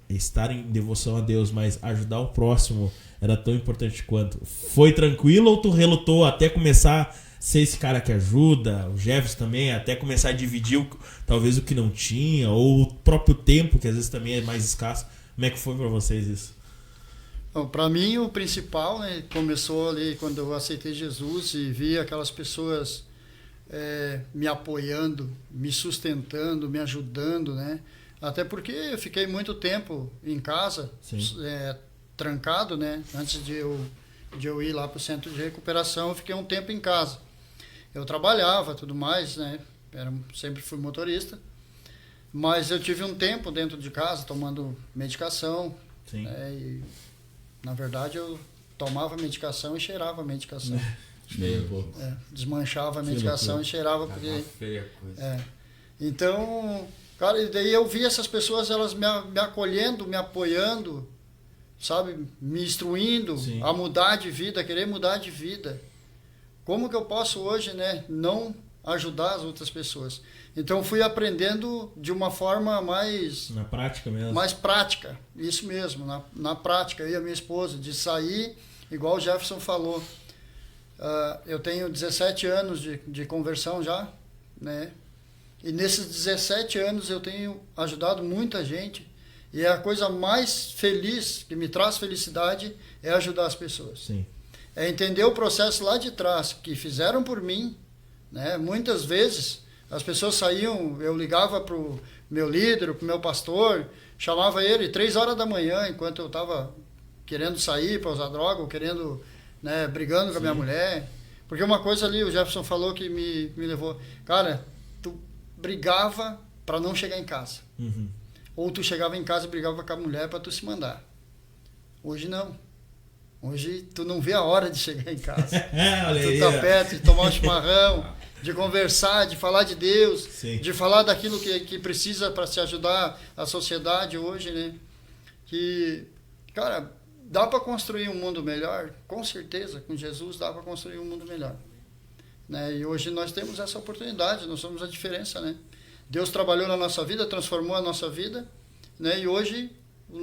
estar em devoção a Deus, mas ajudar o próximo era tão importante quanto, foi tranquilo ou tu relutou até começar ser esse cara que ajuda, o Jefferson também, até começar a dividir talvez o que não tinha, ou o próprio tempo, que às vezes também é mais escasso. Como é que foi pra vocês isso? Para mim, o principal, né, começou ali quando eu aceitei Jesus e vi aquelas pessoas me apoiando, me sustentando, me ajudando, né? Até porque eu fiquei muito tempo em casa, trancado, né? Antes de eu ir lá para o centro de recuperação, eu fiquei um tempo em casa. Eu trabalhava, tudo mais, né? Sempre fui motorista, mas eu tive um tempo dentro de casa tomando medicação. Sim. E, na verdade, eu tomava medicação e cheirava a medicação. Desmanchava a medicação e cheirava porque... feia coisa. Então, cara, e daí eu vi essas pessoas, elas me acolhendo, me apoiando, sabe, me instruindo Sim. a mudar de vida, a querer mudar de vida. Como que eu posso hoje, né, não ajudar as outras pessoas? Então fui aprendendo de uma forma mais... Na prática mesmo. Mais prática, isso mesmo, na prática. Eu e a minha esposa, de sair, igual o Jefferson falou. Eu tenho 17 anos de conversão já, né? E nesses 17 anos eu tenho ajudado muita gente. E a coisa mais feliz, que me traz felicidade, é ajudar as pessoas. Sim. É entender o processo lá de trás, que fizeram por mim, né? Muitas vezes as pessoas saíam, eu ligava para o meu líder, para o meu pastor, chamava ele 3 horas da manhã, enquanto eu estava querendo sair para usar droga, ou querendo, né, brigando com a minha mulher. Porque uma coisa ali, o Jefferson falou que me levou... Cara, tu brigava para não chegar em casa. Uhum. Ou tu chegava em casa e brigava com a mulher para tu se mandar. Hoje não. Hoje tu não vê a hora de chegar em casa. Tu tá perto de tomar um chimarrão, de conversar, de falar de Deus, Sim. de falar daquilo que precisa para se ajudar a sociedade hoje, né? Que, cara, dá para construir um mundo melhor? Com certeza, com Jesus dá para construir um mundo melhor. Né? E hoje nós temos essa oportunidade, nós somos a diferença, né? Deus trabalhou na nossa vida, transformou a nossa vida, né? E hoje o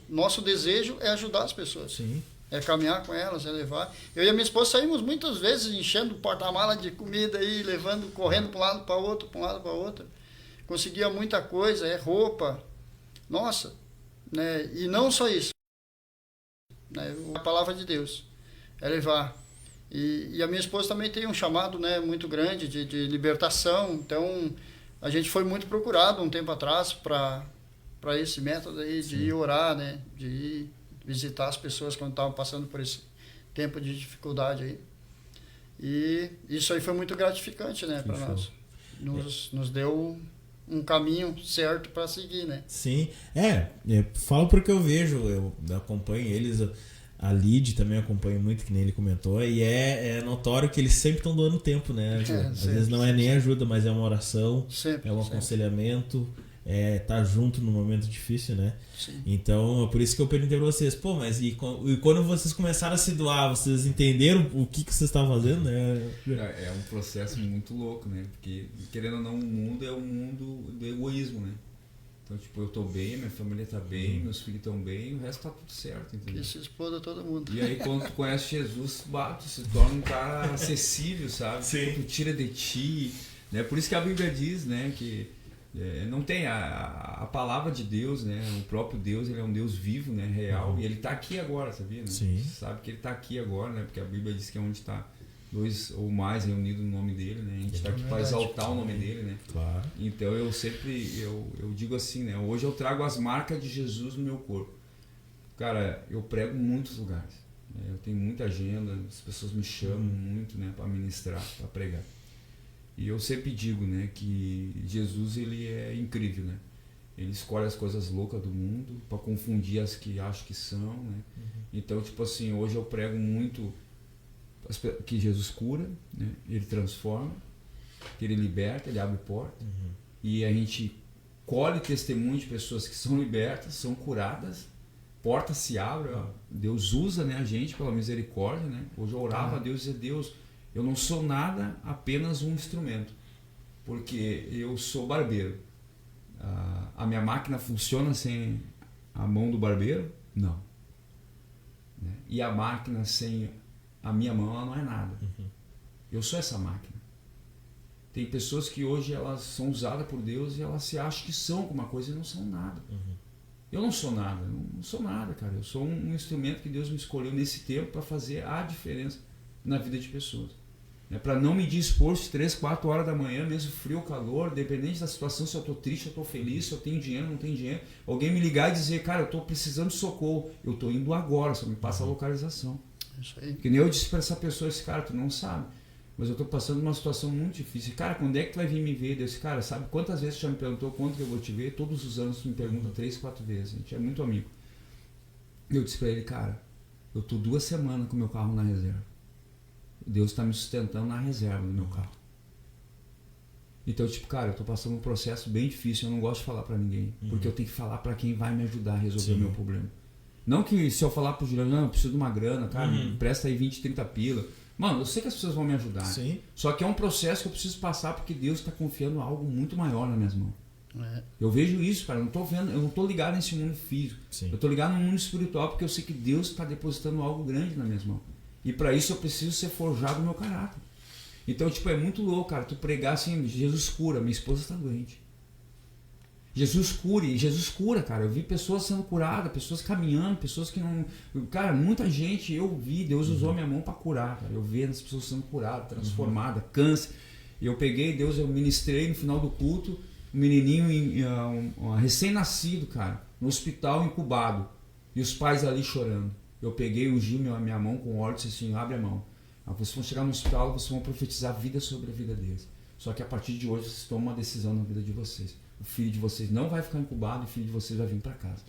nosso desejo é ajudar as pessoas. Sim. É caminhar com elas, é levar. Eu e a minha esposa saímos muitas vezes enchendo o porta-mala de comida aí, levando, correndo para um lado para outro, para um lado para outro. Conseguia muita coisa, roupa. Nossa, né? E não só isso. Né? A palavra de Deus é levar. E a minha esposa também tem um chamado, né, muito grande de libertação. Então, a gente foi muito procurado um tempo atrás para esse método aí de ir orar, né, de ir visitar as pessoas quando estavam passando por esse tempo de dificuldade aí. E isso aí foi muito gratificante, né, para nós. Nos deu um caminho certo para seguir, né? Sim. Falo porque eu vejo, eu acompanho eles, a Lid também acompanho muito, que nem ele comentou, e é notório que eles sempre estão doando tempo, né? Às vezes não é nem ajuda, mas é uma oração, é um aconselhamento, tá junto no momento difícil, né? Sim. Então, é por isso que eu perguntei pra vocês, mas e quando vocês começaram a se doar, vocês entenderam o que vocês estavam fazendo, né? É um processo muito louco, né? Porque, querendo ou não, o mundo é um mundo do egoísmo, né? Então, tipo, eu tô bem, minha família tá bem, meus filhos estão bem, o resto tá tudo certo, entendeu? Que se exploda todo mundo. E aí, quando tu conhece Jesus, tu se torna um cara acessível, sabe? Sim. Tu tira de ti, né? Por isso que a Bíblia diz, né, que Não tem a palavra de Deus, né? O próprio Deus, ele é um Deus vivo, né? Real, e ele está aqui agora, sabia? Né? Sim. Você sabe que ele está aqui agora, né? Porque a Bíblia diz que é onde está 2 ou mais reunidos no nome dele, né? A gente está aqui para exaltar o nome dele, né? Claro. Então eu sempre eu digo assim, né? Hoje eu trago as marcas de Jesus no meu corpo. Cara, eu prego em muitos lugares, né? Eu tenho muita agenda, as pessoas me chamam muito, né? Para ministrar, para pregar. E eu sempre digo, né? Que Jesus, ele é incrível, né? Ele escolhe as coisas loucas do mundo para confundir as que acham que são, né? Então, tipo assim, hoje eu prego muito que Jesus cura, né? Ele transforma, que ele liberta, ele abre porta, e a gente colhe testemunho de pessoas que são libertas, são curadas, portas se abrem, ó. Deus usa, né, a gente pela misericórdia, né? Hoje eu orava a Deus e dizia: Deus, eu não sou nada, apenas um instrumento, porque eu sou barbeiro. A minha máquina funciona sem a mão do barbeiro? Não, né? E a máquina sem a minha mão, ela não é nada. Eu sou essa máquina. Tem pessoas que hoje elas são usadas por Deus e elas se acham que são alguma coisa e não são nada. Eu não sou nada, não sou nada, cara. Eu sou um instrumento que Deus me escolheu nesse tempo para fazer a diferença na vida de pessoas. Para não me dispor 3, 4 horas da manhã, mesmo frio ou calor, dependente da situação, se eu estou triste, eu estou feliz, se eu tenho dinheiro, não tenho dinheiro. Alguém me ligar e dizer: cara, eu estou precisando de socorro, eu estou indo agora, só me passa a localização. Isso aí. Que nem eu disse para essa pessoa: esse cara, tu não sabe, mas eu estou passando uma situação muito difícil. Cara, quando é que tu vai vir me ver? Eu disse: cara, sabe quantas vezes tu já me perguntou quando que eu vou te ver? Todos os anos tu me pergunta 3, 4 vezes, a gente é muito amigo. Eu disse para ele: cara, eu estou 2 semanas com o meu carro na reserva. Deus está me sustentando na reserva do meu carro. Então, tipo, cara, eu estou passando um processo bem difícil, eu não gosto de falar para ninguém, porque eu tenho que falar para quem vai me ajudar a resolver o meu problema. Não que se eu falar pro Juliano: não, eu preciso de uma grana, cara, me presta aí 20, 30 pila. Mano, eu sei que as pessoas vão me ajudar. Sim. Só que é um processo que eu preciso passar, porque Deus está confiando algo muito maior nas minhas mãos. É. Eu vejo isso, cara, eu não tô ligado nesse mundo físico. Sim. Eu tô ligado no mundo espiritual, porque eu sei que Deus está depositando algo grande nas minhas mãos. E para isso eu preciso ser forjado no meu caráter. Então, tipo, é muito louco, cara, tu pregar assim: Jesus cura, minha esposa está doente. Jesus cura, cara. Eu vi pessoas sendo curadas, pessoas caminhando, pessoas que não... Cara, muita gente, eu vi, Deus usou minha mão para curar, cara. Eu vi as pessoas sendo curadas, transformadas, câncer. E eu peguei, Deus, eu ministrei no final do culto, um menininho recém-nascido, cara, no hospital incubado. E os pais ali chorando. Eu peguei, ungi minha mão com óleo e disse assim: abre a mão. Vocês vão chegar no hospital, vocês vão profetizar vida sobre a vida deles. Só que a partir de hoje vocês tomam uma decisão na vida de vocês. O filho de vocês não vai ficar incubado e o filho de vocês vai vir para casa.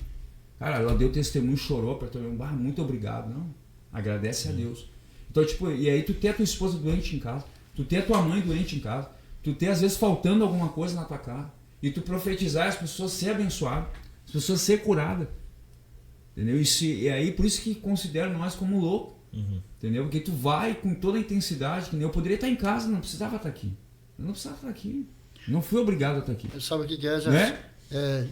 Cara, ela deu testemunho, chorou, apertou meu mão: muito obrigado. Não, agradece a Deus. Então, tipo, e aí tu tem a tua esposa doente em casa, tu tem a tua mãe doente em casa, tu tem às vezes faltando alguma coisa na tua casa, e tu profetizar as pessoas ser abençoadas, as pessoas ser curadas. Entendeu? E aí por isso que considero nós como louco. Entendeu? Porque tu vai com toda a intensidade, que nem eu poderia estar em casa, não precisava estar aqui. Eu não precisava estar aqui. Não fui obrigado a estar aqui. Sabe o que é, Jeff? Né?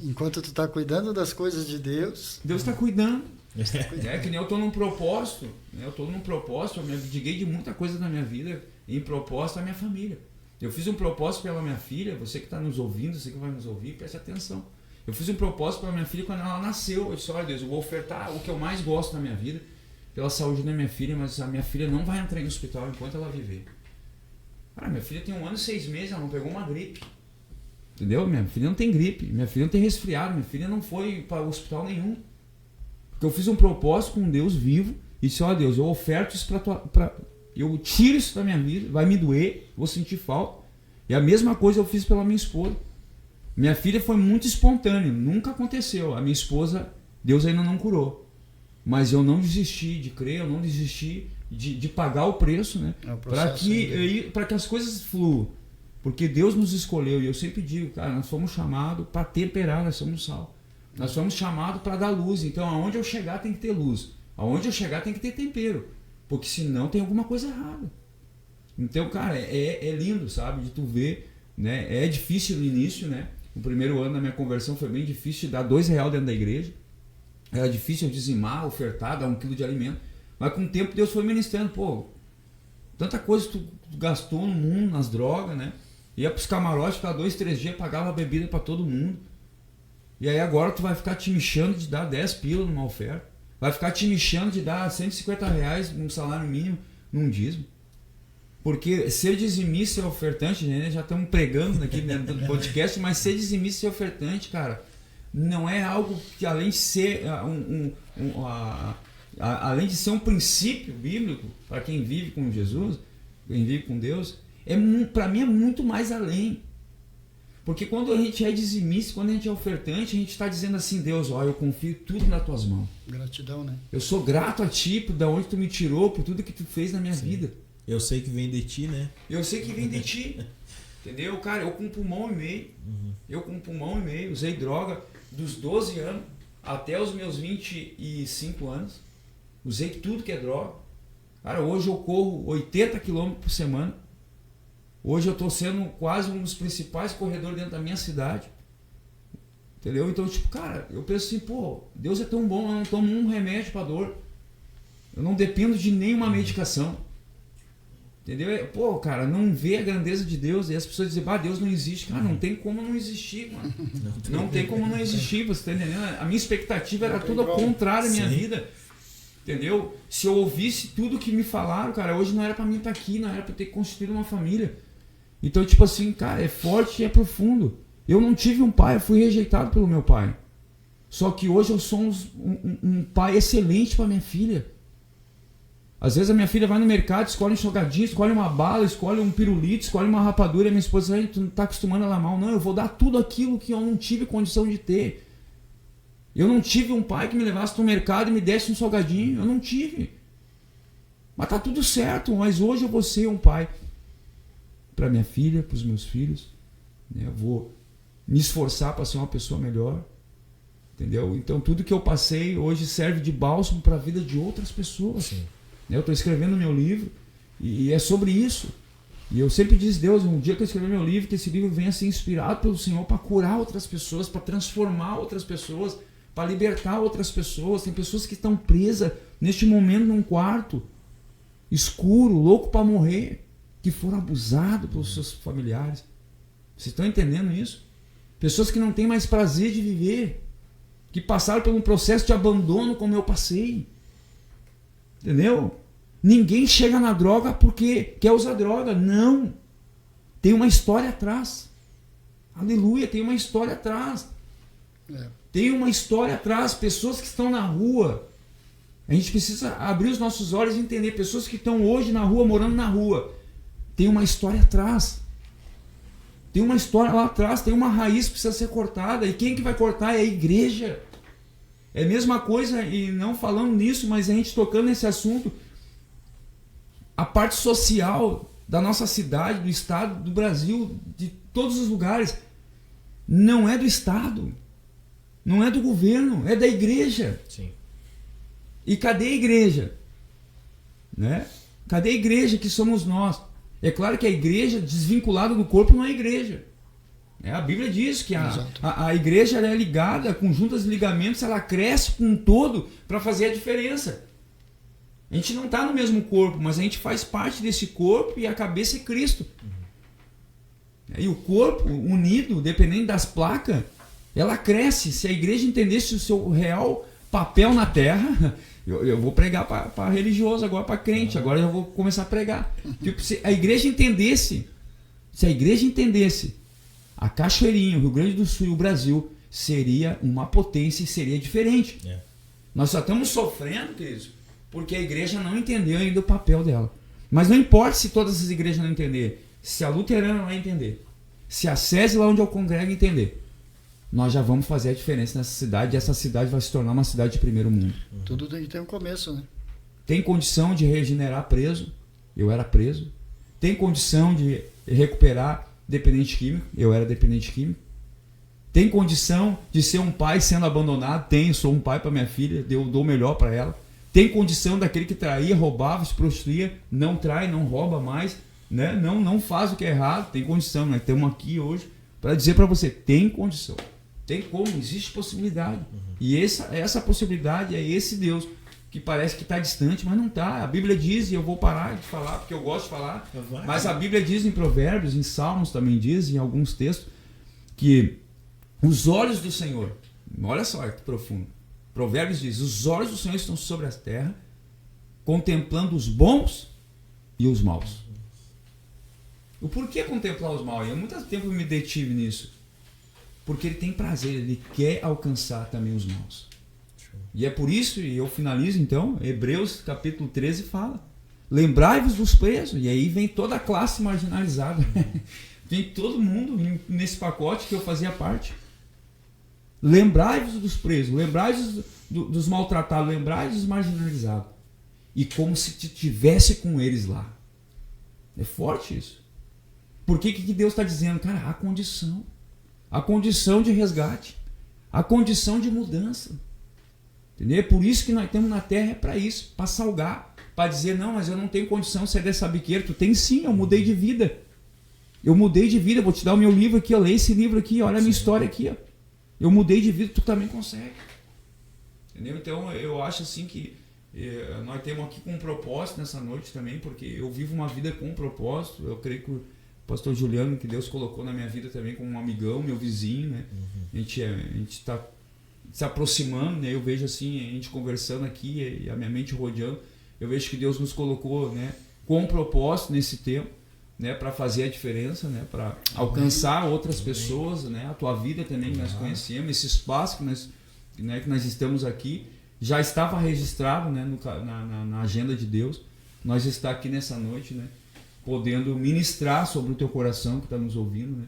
Enquanto tu está cuidando das coisas de Deus, Deus está cuidando. Que nem eu estou num propósito. Né? Eu estou num propósito, eu me abdiguei de muita coisa na minha vida em propósito à minha família. Eu fiz um propósito pela minha filha, você que está nos ouvindo, você que vai nos ouvir, preste atenção. Eu fiz um propósito para minha filha quando ela nasceu. Eu disse: olha, Deus, eu vou ofertar o que eu mais gosto na minha vida, pela saúde da minha filha, mas a minha filha não vai entrar em hospital enquanto ela viver. Cara, minha filha tem 1 ano e 6 meses, ela não pegou uma gripe. Entendeu? Minha filha não tem gripe, minha filha não tem resfriado, minha filha não foi para hospital nenhum. Porque eu fiz um propósito com Deus vivo e disse: olha, Deus, eu oferto isso eu tiro isso da minha vida, vai me doer, vou sentir falta. E a mesma coisa eu fiz pela minha esposa. Minha filha foi muito espontâneo, nunca aconteceu. A minha esposa, Deus ainda não curou. Mas eu não desisti de crer, eu não desisti de pagar o preço, né? Para que as coisas fluam. Porque Deus nos escolheu, e eu sempre digo, cara, nós fomos chamados para temperar, nós somos sal. Nós fomos chamados para dar luz. Então, aonde eu chegar tem que ter luz. Aonde eu chegar tem que ter tempero. Porque senão tem alguma coisa errada. Então, cara, é lindo, sabe? De tu ver, né? É difícil no início, né? O primeiro ano da minha conversão foi bem difícil de dar R$2 dentro da igreja. Era difícil eu dizimar, ofertar, dar 1 quilo de alimento. Mas com o tempo Deus foi ministrando. Pô, tanta coisa que tu gastou no mundo, nas drogas, né? Ia pros camarotes, ficava 2, 3 dias, pagava bebida pra todo mundo. E aí agora tu vai ficar te mexendo de dar 10 pila numa oferta. Vai ficar te mexendo de dar R$150 num salário mínimo, num dízimo. Porque ser dizimista e ofertante, né, já estamos pregando aqui dentro do podcast, mas ser dizimista e ofertante, cara, não é algo que além de ser além de ser um princípio bíblico para quem vive com Jesus, quem vive com Deus, para mim é muito mais além. Porque quando a gente é dizimista, quando a gente é ofertante, a gente está dizendo assim, Deus, ó, eu confio tudo nas tuas mãos. Gratidão, né? Eu sou grato a ti por da onde tu me tirou, por tudo que tu fez na minha vida. Eu sei que vem de ti, né? Eu sei que vem de ti. Entendeu? Cara, eu com 1,5 pulmão. Eu com 1,5 pulmão, usei droga dos 12 anos até os meus 25 anos. Usei tudo que é droga. Cara, hoje eu corro 80 km por semana. Hoje eu estou sendo quase um dos principais corredores dentro da minha cidade. Entendeu? Então, tipo, cara, eu penso assim, pô, Deus é tão bom, eu não tomo um remédio para dor. Eu não dependo de nenhuma medicação. Entendeu? Pô, cara, não vê a grandeza de Deus. E as pessoas dizem, Deus não existe. Cara, não tem como não existir, mano. Não tem como não existir, você tá entendendo? A minha expectativa era tudo ao contrário da minha vida. Entendeu? Se eu ouvisse tudo que me falaram, cara, hoje não era pra mim estar aqui, não era pra eu ter constituído uma família. Então, tipo assim, cara, é forte e é profundo. Eu não tive um pai, eu fui rejeitado pelo meu pai. Só que hoje eu sou um pai excelente pra minha filha. Às vezes a minha filha vai no mercado, escolhe um salgadinho, escolhe uma bala, escolhe um pirulito, escolhe uma rapadura, e a minha esposa diz, tu não tá acostumando ela mal. Não, eu vou dar tudo aquilo que eu não tive condição de ter. Eu não tive um pai que me levasse no mercado e me desse um salgadinho. Eu não tive. Mas tá tudo certo, mas hoje eu vou ser um pai para minha filha, para os meus filhos. Né? Eu vou me esforçar para ser uma pessoa melhor. Entendeu? Então tudo que eu passei hoje serve de bálsamo para a vida de outras pessoas. Sim. Eu estou escrevendo meu livro e é sobre isso. E eu sempre disse, Deus, um dia que eu escrever meu livro, que esse livro venha ser inspirado pelo Senhor para curar outras pessoas, para transformar outras pessoas, para libertar outras pessoas. Tem pessoas que estão presas neste momento num quarto escuro, louco para morrer, que foram abusados pelos seus familiares. Vocês estão entendendo isso? Pessoas que não têm mais prazer de viver, que passaram por um processo de abandono como eu passei. Entendeu? Ninguém chega na droga porque quer usar droga. Não. Tem uma história atrás. Aleluia, tem uma história atrás. Tem uma história atrás. Pessoas que estão na rua. A gente precisa abrir os nossos olhos e entender. Pessoas que estão hoje na rua, morando na rua. Tem uma história atrás. Tem uma história lá atrás. Tem uma raiz que precisa ser cortada. E quem que vai cortar é a igreja. É a mesma coisa, e não falando nisso, mas a gente tocando nesse assunto. A parte social da nossa cidade, do estado, do Brasil, de todos os lugares, não é do Estado, não é do governo, é da igreja. Sim. E cadê a igreja? Né? Cadê a igreja que somos nós? É claro que a igreja desvinculada do corpo não é igreja. A Bíblia diz que a igreja é ligada com juntas e ligamentos, ela cresce com um todo para fazer a diferença. A gente não está no mesmo corpo, mas a gente faz parte desse corpo e a cabeça é Cristo. E o corpo unido, dependendo das placas, ela cresce. Se a igreja entendesse o seu real papel na terra, eu vou pregar para religioso agora, para crente, agora eu vou começar a pregar. Tipo, se a igreja entendesse, a Cachoeirinha, o Rio Grande do Sul e o Brasil seria uma potência e seria diferente. Nós só estamos sofrendo, queridos, porque a igreja não entendeu ainda o papel dela. Mas não importa se todas as igrejas não entenderem. Se a luterana vai entender, se a SESI lá onde eu congrego entender, nós já vamos fazer a diferença nessa cidade, e essa cidade vai se tornar uma cidade de primeiro mundo. Tudo tem um começo, né? Tem condição de regenerar preso? Eu era preso. Tem condição de recuperar dependente químico? Eu era dependente químico. Tem condição de ser um pai sendo abandonado? Tenho, sou um pai para minha filha, dou o melhor para ela. Tem condição daquele que traía, roubava, se prostituía, não trai, não rouba mais, né? Não faz o que é errado, tem condição. Nós estamos aqui hoje para dizer para você, tem condição, tem como, existe possibilidade. E essa possibilidade é esse Deus que parece que está distante, mas não está. A Bíblia diz, e eu vou parar de falar, porque eu gosto de falar, mas a Bíblia diz em Provérbios, em Salmos também diz, em alguns textos, que os olhos do Senhor, olha só que profundo, Provérbios diz, os olhos do Senhor estão sobre a terra, contemplando os bons e os maus. O porquê contemplar os maus? Eu muito tempo me detive nisso. Porque ele tem prazer, ele quer alcançar também os maus. E é por isso, e eu finalizo então, Hebreus capítulo 13 fala, lembrai-vos dos presos, e aí vem toda a classe marginalizada, vem todo mundo nesse pacote que eu fazia parte. Lembrai-vos dos presos, lembrai-vos dos maltratados, lembrai-vos dos marginalizados, e como se estivesse com eles lá. É forte isso. Por que Deus está dizendo? Cara, a condição de resgate, a condição de mudança. Entendeu? É por isso que nós temos na terra, é para isso, para salgar, para dizer, não, mas eu não tenho condição de sair dessa biqueira. Tu tem sim, eu mudei de vida. Eu mudei de vida, vou te dar o meu livro aqui, leia esse livro aqui, olha a minha história aqui. Ó. Eu mudei de vida, tu também consegue. Entendeu? Então eu acho assim que nós temos aqui com um propósito nessa noite também, porque eu vivo uma vida com um propósito. Eu creio que o pastor Juliano, que Deus colocou na minha vida também como um amigão, meu vizinho, né? A gente está se aproximando, né? Eu vejo assim, a gente conversando aqui e a minha mente rodeando, eu vejo que Deus nos colocou, né, com um propósito nesse tempo, né, para fazer a diferença, né, para alcançar outras pessoas, né, a tua vida também que nós conhecemos, esse espaço que nós estamos aqui, já estava registrado, né, na agenda de Deus. Nós estamos aqui nessa noite, né, podendo ministrar sobre o teu coração que está nos ouvindo, né,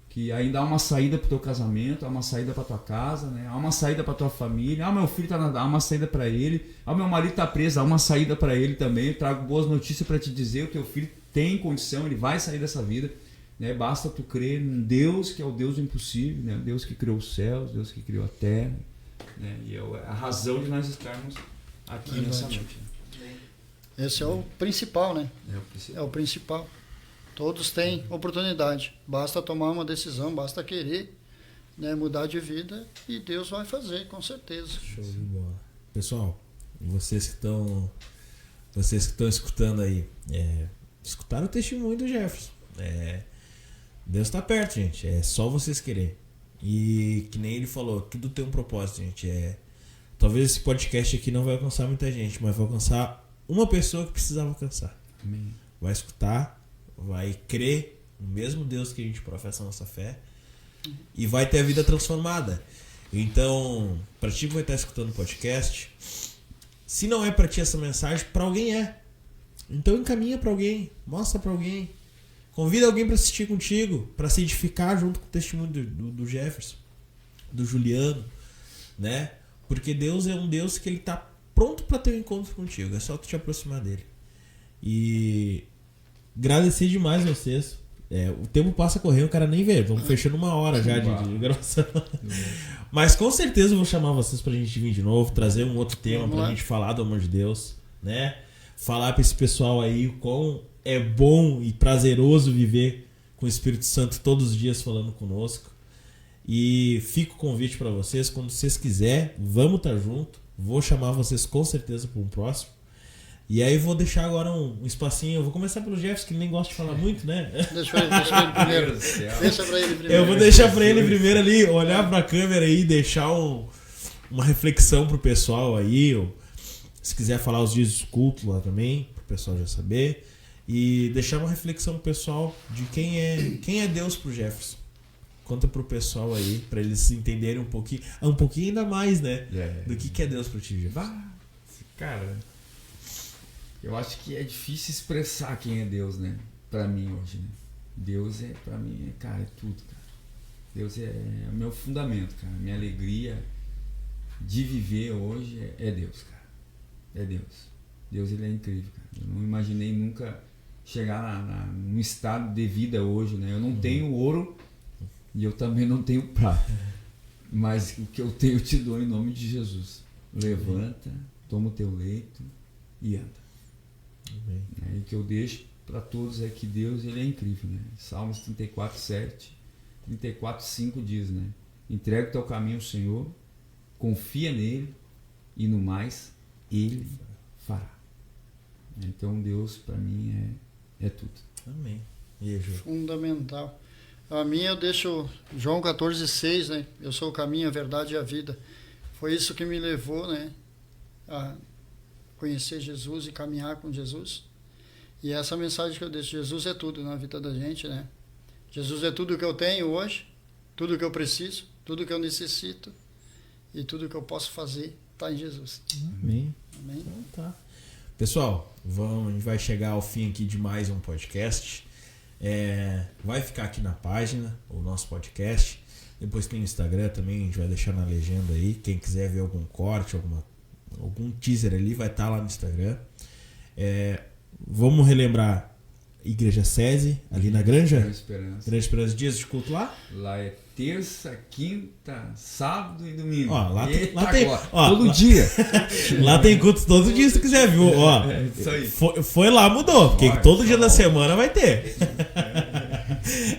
que ainda há uma saída para o teu casamento, há uma saída para a tua casa, né? Há uma saída para a tua família, meu filho há uma saída para ele, meu marido está preso, há uma saída para ele também. Eu trago boas notícias para te dizer, o teu filho tem condição, ele vai sair dessa vida, né? Basta tu crer em Deus, que é o Deus do impossível, né? Deus que criou os céus, Deus que criou a terra, né? E é a razão de nós estarmos aqui nessa noite. Esse é o principal, né? É o principal. É o principal. Todos têm oportunidade. Basta tomar uma decisão, basta querer, né, mudar de vida, e Deus vai fazer, com certeza. Show de bola. Pessoal, vocês que estão escutando aí, escutaram o testemunho do Jefferson. Deus está perto, gente. É só vocês querer. E que nem ele falou, tudo tem um propósito, gente. Talvez esse podcast aqui não vai alcançar muita gente, mas vai alcançar uma pessoa que precisava alcançar. Amém. Vai escutar, vai crer no mesmo Deus que a gente professa a nossa fé e vai ter a vida transformada. Então, para ti que vai estar escutando o podcast, se não é para ti essa mensagem, para alguém é. Então encaminha para alguém, mostra para alguém, convida alguém para assistir contigo, para se edificar junto com o testemunho do Jefferson, do Juliano, né? Porque Deus é um Deus que ele tá pronto para ter um encontro contigo, é só tu te aproximar dele. E agradecer demais vocês. O tempo passa correndo, o cara nem vê. Vamos fechando 1 hora já de gravação. Mas com certeza eu vou chamar vocês pra gente vir de novo, trazer um outro tema pra gente falar do amor de Deus, né? Falar pra esse pessoal aí o quão é bom e prazeroso viver com o Espírito Santo todos os dias falando conosco. E fica o convite pra vocês, quando vocês quiserem, vamos estar junto. Vou chamar vocês com certeza para um próximo. E aí vou deixar agora um espacinho. Eu vou começar pelo Jefferson, que ele nem gosta de falar muito, né? Deixa ele primeiro. Deixa pra ele primeiro. Eu vou deixar pra ele primeiro ali, olhar pra câmera aí, deixar uma reflexão pro pessoal aí. Ou, se quiser falar os dias do culto lá também, pro pessoal já saber. E deixar uma reflexão pro pessoal de quem é Deus pro Jefferson. Conta pro pessoal aí, pra eles entenderem um pouquinho ainda mais, né? Do que é Deus pro ti, Jefferson. Cara, eu acho que é difícil expressar quem é Deus, né? Pra mim hoje, né? Deus pra mim, cara, é tudo, cara. Deus é o meu fundamento, cara. Minha alegria de viver hoje é Deus, cara. É Deus. Deus, ele é incrível, cara. Eu não imaginei nunca chegar num estado de vida hoje, né? Eu não tenho ouro e eu também não tenho prata. Mas o que eu tenho eu te dou em nome de Jesus. Levanta, toma o teu leito e anda. E o que eu deixo para todos é que Deus, ele é incrível, né? Salmos 34:7, 34:5 diz, né? Entrega o teu caminho ao Senhor, confia nele e no mais Ele fará. Então Deus para mim é tudo. Amém. E aí, Ju? Fundamental. A minha eu deixo João 14,6, né? Eu sou o caminho, a verdade e a vida. Foi isso que me levou, né, a conhecer Jesus e caminhar com Jesus. E essa mensagem que eu deixo, Jesus é tudo na vida da gente, né? Jesus é tudo que eu tenho hoje, tudo que eu preciso, tudo que eu necessito e tudo que eu posso fazer está em Jesus. Amém. Amém? Então tá. Pessoal, a gente vai chegar ao fim aqui de mais um podcast. Vai ficar aqui na página o nosso podcast. Depois tem o Instagram também, a gente vai deixar na legenda aí. Quem quiser ver algum corte, algum teaser ali, vai estar lá no Instagram. Vamos relembrar Igreja SESI, ali na Granja? Grande Esperança, dias de culto lá? Lá é terça, quinta, sábado e domingo. Ó, lá tem, todo dia. Lá tem culto todo dia se tu quiser, viu? Ó, isso aí. Foi lá, mudou, porque todo dia da semana vai ter.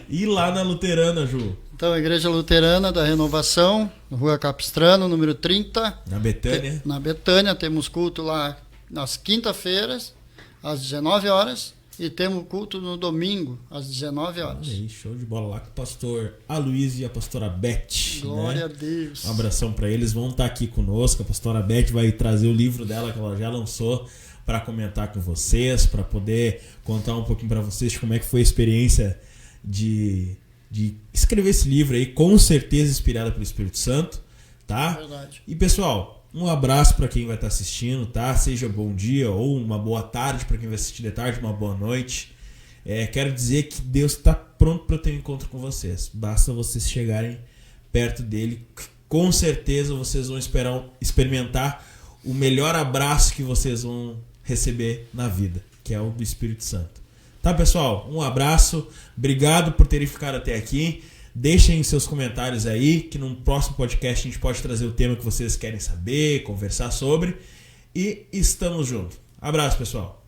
E lá na Luterana, Ju? Então, a Igreja Luterana da Renovação, Rua Capistrano, número 30. Na Betânia. Na Betânia, temos culto lá nas quinta-feiras, às 19 horas. E temos culto no domingo, às 19 horas. Olha aí, show de bola lá com o pastor Aloysio e a pastora Beth. Glória né? a Deus. Um abração para eles, vão estar aqui conosco. A pastora Beth vai trazer o livro dela que ela já lançou para comentar com vocês, para poder contar um pouquinho para vocês de como é que foi a experiência de escrever esse livro aí, com certeza inspirada pelo Espírito Santo, tá? Verdade. E pessoal, um abraço para quem vai estar assistindo, tá? Seja bom dia ou uma boa tarde para quem vai assistir de tarde, uma boa noite. Quero dizer que Deus está pronto para ter um encontro com vocês. Basta vocês chegarem perto dele. Com certeza vocês vão experimentar o melhor abraço que vocês vão receber na vida, que é o do Espírito Santo. Tá, pessoal? Um abraço. Obrigado por terem ficado até aqui. Deixem seus comentários aí, que no próximo podcast a gente pode trazer o tema que vocês querem saber, conversar sobre. E estamos juntos. Abraço, pessoal.